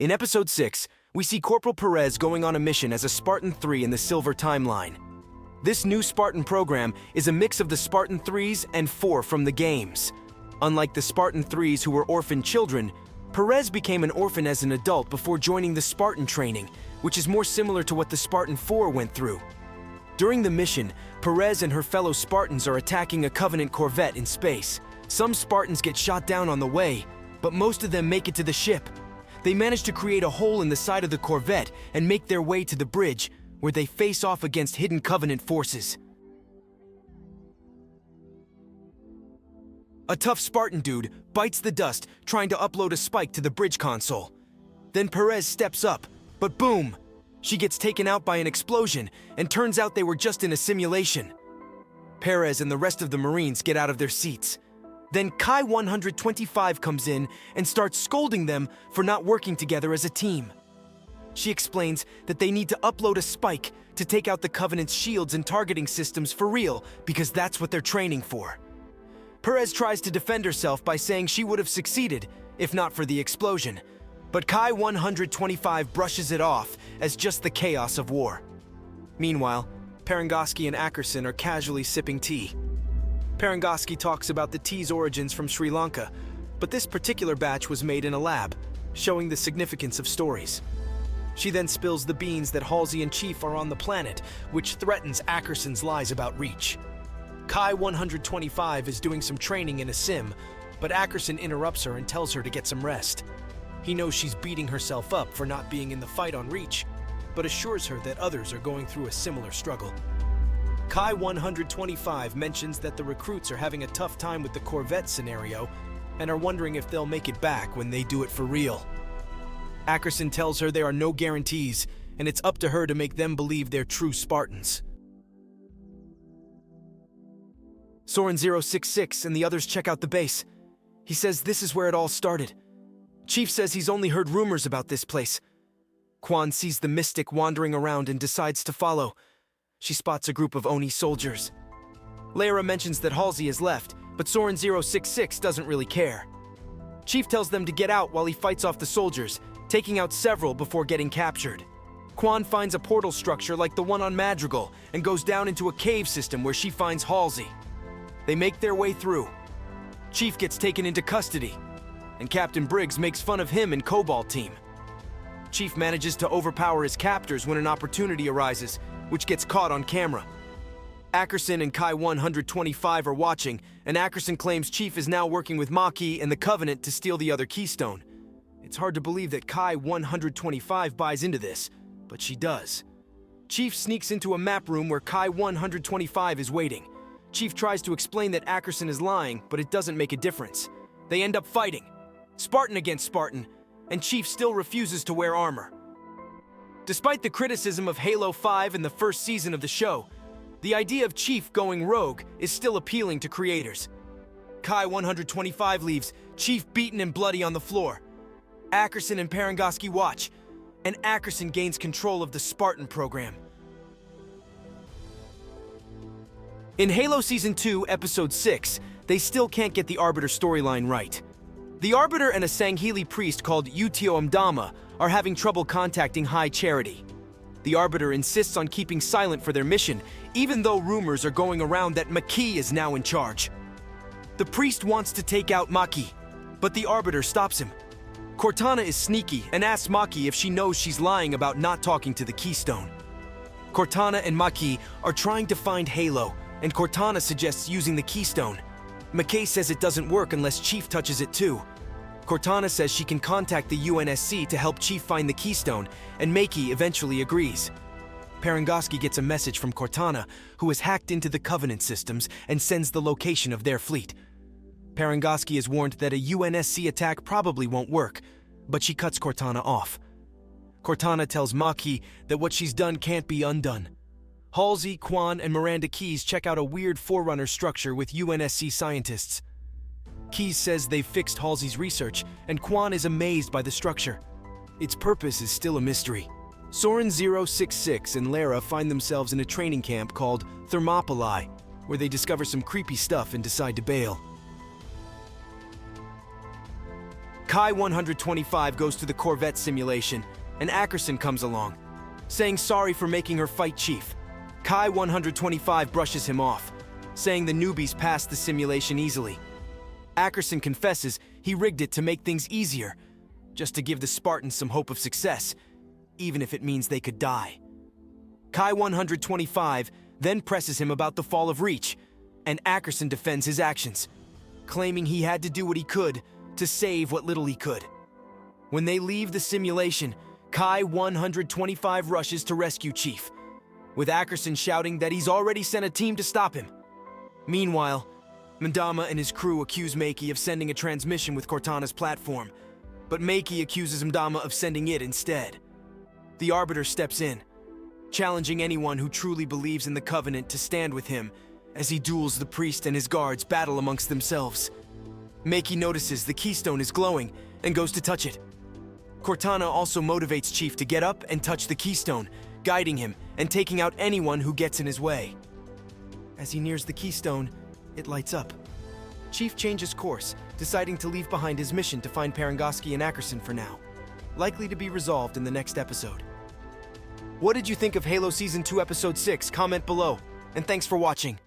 In Episode 6, we see Corporal Perez going on a mission as a Spartan 3 in the Silver Timeline. This new Spartan program is a mix of the Spartan 3s and 4 from the games. Unlike the Spartan 3s who were orphan children, Perez became an orphan as an adult before joining the Spartan training, which is more similar to what the Spartan 4 went through. During the mission, Perez and her fellow Spartans are attacking a Covenant corvette in space. Some Spartans get shot down on the way, but most of them make it to the ship. They manage to create a hole in the side of the corvette and make their way to the bridge, where they face off against hidden Covenant forces. A tough Spartan dude bites the dust trying to upload a spike to the bridge console. Then Perez steps up, but boom! She gets taken out by an explosion, and turns out they were just in a simulation. Perez and the rest of the Marines get out of their seats. Then Kai 125 comes in and starts scolding them for not working together as a team. She explains that they need to upload a spike to take out the Covenant's shields and targeting systems for real, because that's what they're training for. Perez tries to defend herself by saying she would have succeeded if not for the explosion, but Kai 125 brushes it off as just the chaos of war. Meanwhile, Parangoski and Ackerson are casually sipping tea. Parangoski talks about the tea's origins from Sri Lanka, but this particular batch was made in a lab, showing the significance of stories. She then spills the beans that Halsey and Chief are on the planet, which threatens Ackerson's lies about Reach. Kai 125 is doing some training in a sim, but Ackerson interrupts her and tells her to get some rest. He knows she's beating herself up for not being in the fight on Reach, but assures her that others are going through a similar struggle. Kai 125 mentions that the recruits are having a tough time with the Corvette scenario and are wondering if they'll make it back when they do it for real. Ackerson tells her there are no guarantees, and it's up to her to make them believe they're true Spartans. Soren 066 and the others check out the base. He says this is where it all started. Chief says he's only heard rumors about this place. Quan sees the mystic wandering around and decides to follow. She spots a group of Oni soldiers. Lara mentions that Halsey has left, but Soren 066 doesn't really care. Chief tells them to get out while he fights off the soldiers, taking out several before getting captured. Quan finds a portal structure like the one on Madrigal and goes down into a cave system where she finds Halsey. They make their way through. Chief gets taken into custody, and Captain Briggs makes fun of him and Cobalt team. Chief manages to overpower his captors when an opportunity arises, which gets caught on camera. Ackerson and Kai 125 are watching, and Ackerson claims Chief is now working with Maki and the Covenant to steal the other keystone. It's hard to believe that Kai 125 buys into this, but she does. Chief sneaks into a map room where Kai 125 is waiting. Chief tries to explain that Ackerson is lying, but it doesn't make a difference. They end up fighting, Spartan against Spartan, and Chief still refuses to wear armor. Despite the criticism of Halo 5 in the first season of the show, the idea of Chief going rogue is still appealing to creators. Kai 125 leaves, Chief beaten and bloody on the floor. Ackerson and Parangoski watch, and Ackerson gains control of the Spartan program. In Halo Season 2, Episode 6, they still can't get the Arbiter storyline right. The Arbiter and a Sangheli priest called Utio Mdama are having trouble contacting High Charity. The Arbiter insists on keeping silent for their mission, even though rumors are going around that Maki is now in charge. The priest wants to take out Maki, but the Arbiter stops him. Cortana is sneaky and asks Maki if she knows she's lying about not talking to the Keystone. Cortana and Maki are trying to find Halo, and Cortana suggests using the Keystone. McKay says it doesn't work unless Chief touches it too. Cortana says she can contact the UNSC to help Chief find the Keystone, and Maki eventually agrees. Parangoski gets a message from Cortana, who has hacked into the Covenant systems and sends the location of their fleet. Parangoski is warned that a UNSC attack probably won't work, but she cuts Cortana off. Cortana tells Maki that what she's done can't be undone. Halsey, Quan, and Miranda Keyes check out a weird Forerunner structure with UNSC scientists. Keyes says they've fixed Halsey's research, and Quan is amazed by the structure. Its purpose is still a mystery. Soren 066 and Lara find themselves in a training camp called Thermopylae, where they discover some creepy stuff and decide to bail. Kai 125 goes to the Corvette simulation, and Ackerson comes along, saying sorry for making her fight Chief. Kai 125 brushes him off, saying the newbies passed the simulation easily. Ackerson confesses he rigged it to make things easier, just to give the Spartans some hope of success, even if it means they could die. Kai 125 then presses him about the fall of Reach, and Ackerson defends his actions, claiming he had to do what he could to save what little he could. When they leave the simulation, Kai 125 rushes to rescue Chief, with Ackerson shouting that he's already sent a team to stop him. Meanwhile, Mandama and his crew accuse Maki of sending a transmission with Cortana's platform, but Maki accuses Mandama of sending it instead. The Arbiter steps in, challenging anyone who truly believes in the Covenant to stand with him as he duels the priest and his guards battle amongst themselves. Maki notices the keystone is glowing and goes to touch it. Cortana also motivates Chief to get up and touch the keystone, guiding him and taking out anyone who gets in his way. As he nears the keystone, it lights up. Chief changes course, deciding to leave behind his mission to find Parangoski and Ackerson for now, likely to be resolved in the next episode. What did you think of Halo Season 2 Episode 6? Comment below, and thanks for watching.